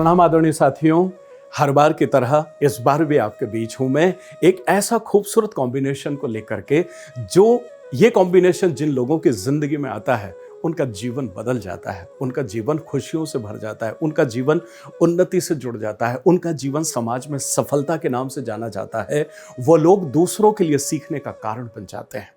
प्रणाम आदरणीय साथियों। हर बार की तरह इस बार भी आपके बीच हूं मैं एक ऐसा खूबसूरत कॉम्बिनेशन को लेकर के, जो ये कॉम्बिनेशन जिन लोगों की जिंदगी में आता है उनका जीवन बदल जाता है, उनका जीवन खुशियों से भर जाता है, उनका जीवन उन्नति से जुड़ जाता है, उनका जीवन समाज में सफलता के नाम से जाना जाता है। वो लोग दूसरों के लिए सीखने का कारण बन जाते हैं।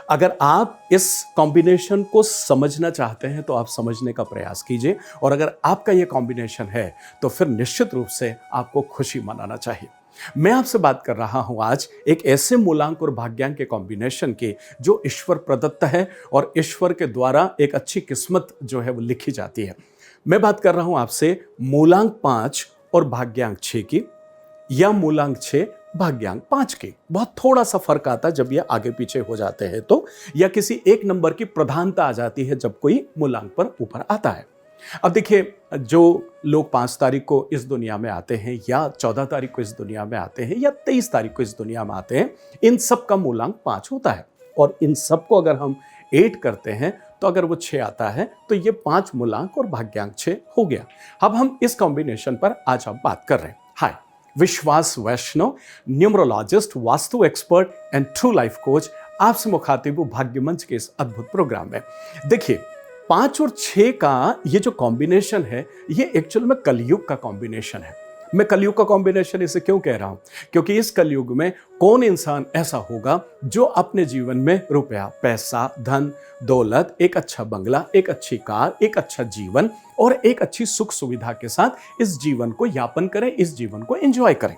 अगर आप इस कॉम्बिनेशन को समझना चाहते हैं तो आप समझने का प्रयास कीजिए, और अगर आपका यह कॉम्बिनेशन है तो फिर निश्चित रूप से आपको खुशी मनाना चाहिए। मैं आपसे बात कर रहा हूं आज एक ऐसे मूलांक और भाग्यांक के कॉम्बिनेशन की जो ईश्वर प्रदत्त है और ईश्वर के द्वारा एक अच्छी किस्मत जो है वो लिखी जाती है। मैं बात कर रहा हूं आपसे मूलांक 5 और भाग्यांक 6 की, या मूलांक 6 भाग्यांक 5 की। बहुत थोड़ा सा फर्क आता है जब ये आगे पीछे हो जाते हैं तो, या किसी एक नंबर की प्रधानता आ जाती है जब कोई मूलांक पर ऊपर आता है। अब देखिए, जो लोग 5 तारीख को इस दुनिया में आते हैं, या 14 तारीख को इस दुनिया में आते हैं, या 23 तारीख को इस दुनिया में आते हैं, इन सब का मूलांक 5 होता है। और इन सब को अगर हम ऐड करते हैं तो अगर वो 6 आता है तो ये 5 मूलांक और भाग्यांक 6 हो गया। अब हम इस कॉम्बिनेशन पर आज हम बात कर रहे हैं। Hi, Vishwas Vaishnav, numerologist, vastu expert and true life coach, आपसे मुखातिब हूं भाग्य मंच के इस अद्भुत प्रोग्राम में। देखिए, 5 और 6 का ये जो कॉम्बिनेशन है, ये एक्चुअल में कलयुग का कॉम्बिनेशन है। मैं कलयुग का कॉम्बिनेशन इसे क्यों कह रहा हूं? क्योंकि इस कलयुग में कौन इंसान ऐसा होगा जो अपने जीवन में रुपया, पैसा, धन, दौलत, एक अच्छा बंगला, एक अच्छी कार, एक अच्छा जीवन और एक अच्छी सुख सुविधा के साथ इस जीवन को यापन करे, इस जीवन को एंजॉय करें।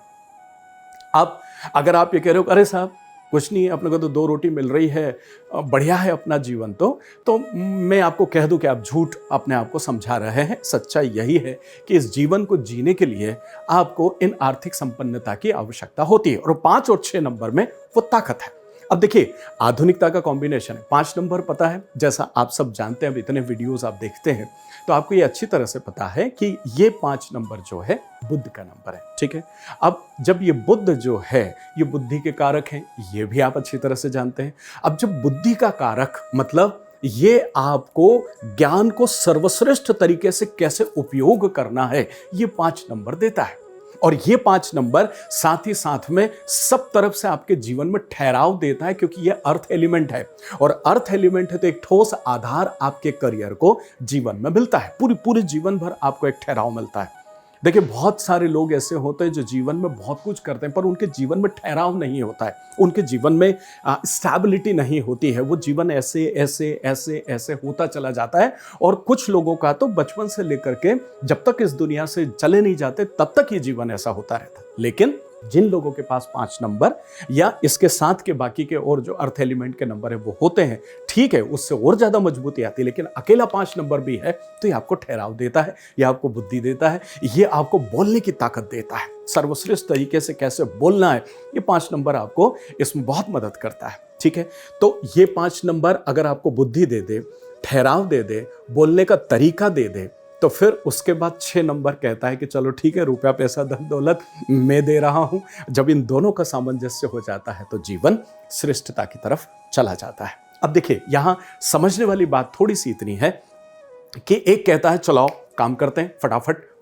अब अगर आप ये कह रहे हो, अरे साहब कुछ नहीं है, अपने को तो 2 रोटी मिल रही है, बढ़िया है अपना जीवन, तो मैं आपको कह दूं कि आप झूठ अपने आप को समझा रहे हैं। सच्चाई यही है कि इस जीवन को जीने के लिए आपको इन आर्थिक संपन्नता की आवश्यकता होती है, और 5 और 6 नंबर में वो ताकत है। अब देखिए, आधुनिकता का कॉम्बिनेशन है। 5 नंबर पता है, जैसा आप सब जानते हैं, अब इतने वीडियोस आप देखते हैं तो आपको ये अच्छी तरह से पता है कि ये 5 नंबर जो है बुद्ध का नंबर है। ठीक है, अब जब ये बुद्ध जो है ये बुद्धि के कारक हैं, ये भी आप अच्छी तरह से जानते हैं। अब जब बुद्धि का कारक मतलब ये आपको ज्ञान को सर्वश्रेष्ठ तरीके से कैसे उपयोग करना है, ये 5 नंबर देता है। और ये 5 नंबर साथ ही साथ में सब तरफ से आपके जीवन में ठहराव देता है, क्योंकि ये अर्थ एलिमेंट है, और अर्थ एलिमेंट है तो एक ठोस आधार आपके करियर को जीवन में मिलता है। पूरे जीवन भर आपको एक ठहराव मिलता है। देखिए, बहुत सारे लोग ऐसे होते हैं जो जीवन में बहुत कुछ करते हैं पर उनके जीवन में ठहराव नहीं होता है, उनके जीवन में स्टेबिलिटी नहीं होती है। वो जीवन ऐसे ऐसे ऐसे ऐसे होता चला जाता है। और कुछ लोगों का तो बचपन से लेकर के जब तक इस दुनिया से चले नहीं जाते तब तक ये जीवन ऐसा होता रहता है। लेकिन जिन लोगों के पास 5 नंबर या इसके साथ के बाकी के और जो अर्थ एलिमेंट के नंबर है वो होते हैं, ठीक है, उससे और ज्यादा मजबूती आती है। लेकिन अकेला 5 नंबर भी है तो ये आपको ठहराव देता है, ये आपको बुद्धि देता है, ये आपको बोलने की ताकत देता है। सर्वश्रेष्ठ तरीके से कैसे बोलना है, ये 5 नंबर आपको इसमें बहुत मदद करता है। ठीक है, तो ये 5 नंबर अगर आपको बुद्धि दे दे, ठहराव दे दे, बोलने का तरीका दे दे, तो फिर उसके बाद 6 नंबर कहता है कि चलो ठीक है, रुपया, पैसा, धन दौलत मैं दे रहा हूं। जब इन दोनों का सामंजस्य हो जाता है तो जीवन श्रेष्ठता की तरफ चला जाता है। अब देखिए, यहां समझने वाली बात थोड़ी सी इतनी है कि एक कहता है चलो काम करते हैं,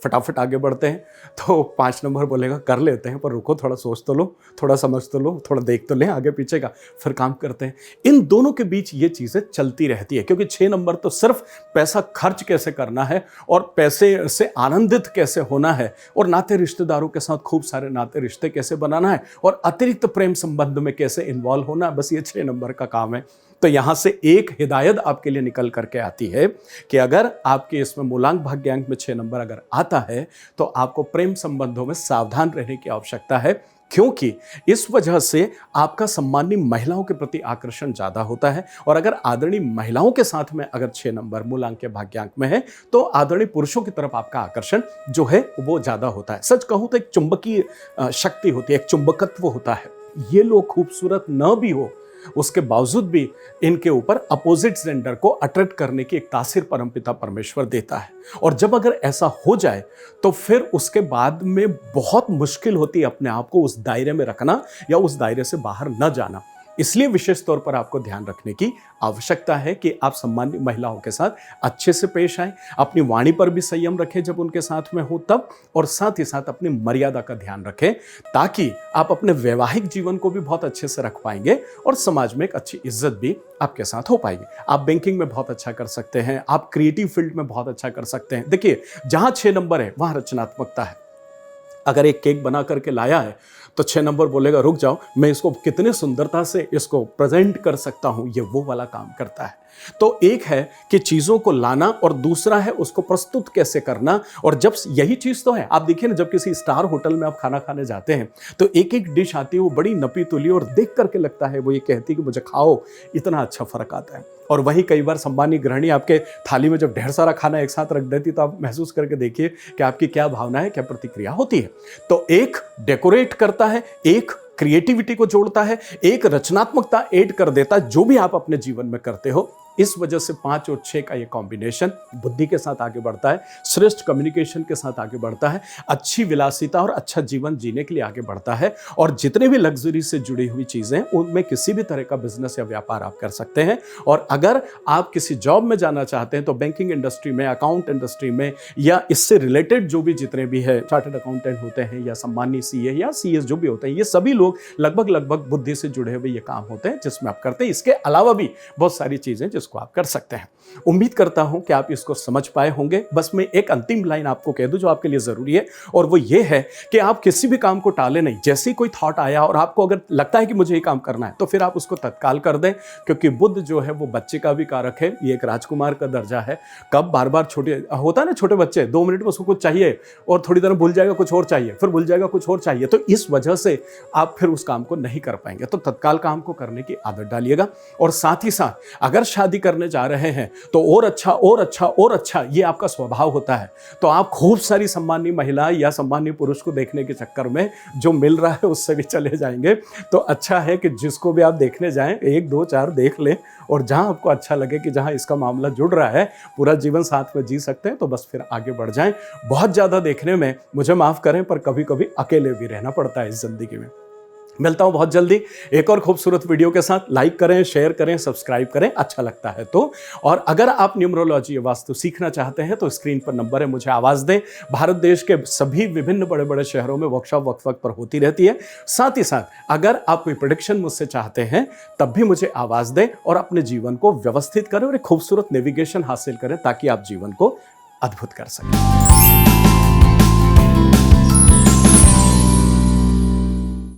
फटाफट आगे बढ़ते हैं, तो 5 नंबर बोलेगा कर लेते हैं, पर रुको, थोड़ा सोच तो लो, थोड़ा समझ तो लो, थोड़ा देख तो लें आगे पीछे का, फिर काम करते हैं। इन दोनों के बीच ये चीजें चलती रहती है, क्योंकि 6 नंबर तो सिर्फ पैसा खर्च कैसे करना है और पैसे से आनंदित कैसे होना है, और नाते रिश्तेदारों के साथ खूब सारे नाते रिश्ते कैसे बनाना है, और अतिरिक्त प्रेम संबंध में कैसे इन्वॉल्व होना है, बस ये 6 नंबर का काम है। तो यहां से एक हिदायत आपके लिए निकल करके आती है कि अगर आपके इसमें मूलांक भाग्यांक में 6 नंबर अगर आता है तो आपको प्रेम संबंधों में सावधान रहने की आवश्यकता है, क्योंकि इस वजह से आपका सम्मानीय महिलाओं के प्रति आकर्षण ज्यादा होता है। और अगर आदरणीय महिलाओं के साथ में अगर 6 नंबर मूलांक के भाग्यांक में है तो आदरणीय पुरुषों की तरफ आपका आकर्षण जो है वो ज्यादा होता है। सच कहूं तो एक चुंबकीय शक्ति होती है, एक चुंबकत्व होता है। ये लोग खूबसूरत न भी हो उसके बावजूद भी इनके ऊपर अपोजिट जेंडर को अट्रैक्ट करने की एक तासीर परमपिता परमेश्वर देता है। और जब अगर ऐसा हो जाए तो फिर उसके बाद में बहुत मुश्किल होती है अपने आप को उस दायरे में रखना या उस दायरे से बाहर न जाना। इसलिए विशेष तौर पर आपको ध्यान रखने की आवश्यकता है कि आप सम्मानित महिलाओं के साथ अच्छे से पेश आएं, अपनी वाणी पर भी संयम रखें जब उनके साथ में हो तब, और साथ ही साथ अपनी मर्यादा का ध्यान रखें, ताकि आप अपने वैवाहिक जीवन को भी बहुत अच्छे से रख पाएंगे और समाज में एक अच्छी इज्जत भी आपके साथ हो पाएगी। आप बैंकिंग में बहुत अच्छा कर सकते हैं, आप क्रिएटिव फील्ड में बहुत अच्छा कर सकते हैं। देखिए, जहां 6 नंबर है वहां रचनात्मकता है। अगर एक केक बना करके लाया है तो 6 नंबर बोलेगा रुक जाओ, मैं इसको कितने सुंदरता से इसको प्रेजेंट कर सकता हूं, ये वो वाला काम करता है। तो एक है कि चीजों को लाना और दूसरा है उसको प्रस्तुत कैसे करना। और जब यही चीज तो है, आप देखिए ना, जब किसी स्टार होटल में आप खाना खाने जाते हैं तो एक एक डिश आती है, वो बड़ी नपी तुली, और देख करके लगता है वो ये कहती है कि मुझे खाओ, इतना अच्छा फर्क आता है। और वही कई बार सम्मानी गृहिणी आपके थाली में जब ढेर सारा खाना एक साथ रख देती, तो आप महसूस करके देखिए कि आपकी क्या भावना है, क्या प्रतिक्रिया होती है। तो एक डेकोरेट करता है, एक क्रिएटिविटी को जोड़ता है, एक रचनात्मकता ऐड कर देता है, जो भी आप अपने जीवन में करते हो। इस वजह से 5 और 6 का ये कॉम्बिनेशन बुद्धि के साथ आगे बढ़ता है, श्रेष्ठ कम्युनिकेशन के साथ आगे बढ़ता है, अच्छी विलासिता और अच्छा जीवन जीने के लिए आगे बढ़ता है। और जितने भी लग्जरी से जुड़ी हुई चीजें, उनमें किसी भी तरह का बिजनेस या व्यापार आप कर सकते हैं। और अगर आप किसी जॉब में जाना चाहते हैं तो बैंकिंग इंडस्ट्री में, अकाउंट इंडस्ट्री में, या इससे रिलेटेड जो भी जितने भी है, चार्टर्ड अकाउंटेंट होते हैं या सम्मानी सीए या सीएस जो भी होते हैं, ये सभी लोग लगभग बुद्धि से जुड़े हुए ये काम होते हैं जिसमें आप करते हैं। इसके अलावा भी बहुत सारी चीजें को आप कर सकते हैं। उम्मीद करता हूं कि आप इसको समझ पाए होंगे। बस मैं एक अंतिम लाइन आपको कह दूं जो आपके लिए जरूरी है, और वो ये है कि आप किसी भी काम को टाले नहीं। जैसे ही कोई थॉट आया और आपको अगर लगता है कि मुझे ये काम करना है, तो फिर आप उसको तत्काल कर दें, क्योंकि बुद्ध जो है वो बच्चे का भी कारक है, ये एक राजकुमार का दर्जा है। कब बार बार छोटे होता है ना, छोटे बच्चे 2 मिनट में उसको कुछ चाहिए और थोड़ी देर भूल जाएगा कुछ और चाहिए, फिर भूल जाएगा कुछ और चाहिए, तो इस वजह से आप फिर उस काम को नहीं कर पाएंगे। तो तत्काल काम को करने की आदत डालिएगा। और साथ ही साथ अगर शादी करने जा रहे हैं तो और अच्छा और अच्छा और अच्छा, ये आपका स्वभाव होता है। तो आप खूब सारी सम्मानीय महिला या सम्मानीय पुरुष को देखने के चक्कर में जो मिल रहा है उससे भी चले जाएंगे। तो अच्छा है कि जिसको भी आप देखने जाएं, 1 2 4 देख लें, और जहां आपको अच्छा लगे कि जहां इसका मामला जुड़ रहा है, पूरा जीवन साथ में जी सकते हैं, तो बस फिर आगे बढ़ जाएं। बहुत ज्यादा देखने में मुझे माफ करें, पर कभी कभी अकेले भी रहना पड़ता है इस जिंदगी में। मिलता हूं बहुत जल्दी एक और खूबसूरत वीडियो के साथ। लाइक करें, शेयर करें, सब्सक्राइब करें अच्छा लगता है तो। और अगर आप न्यूमरोलॉजी वास्तु सीखना चाहते हैं तो स्क्रीन पर नंबर है, मुझे आवाज दें। भारत देश के सभी विभिन्न बड़े बड़े शहरों में वर्कशॉप वक्त पर होती रहती है। साथ ही साथ अगर आप कोई प्रेडिक्शन मुझसे चाहते हैं तब भी मुझे आवाज दें, और अपने जीवन को व्यवस्थित करें और एक खूबसूरत नेविगेशन हासिल करें, ताकि आप जीवन को अद्भुत कर सकें।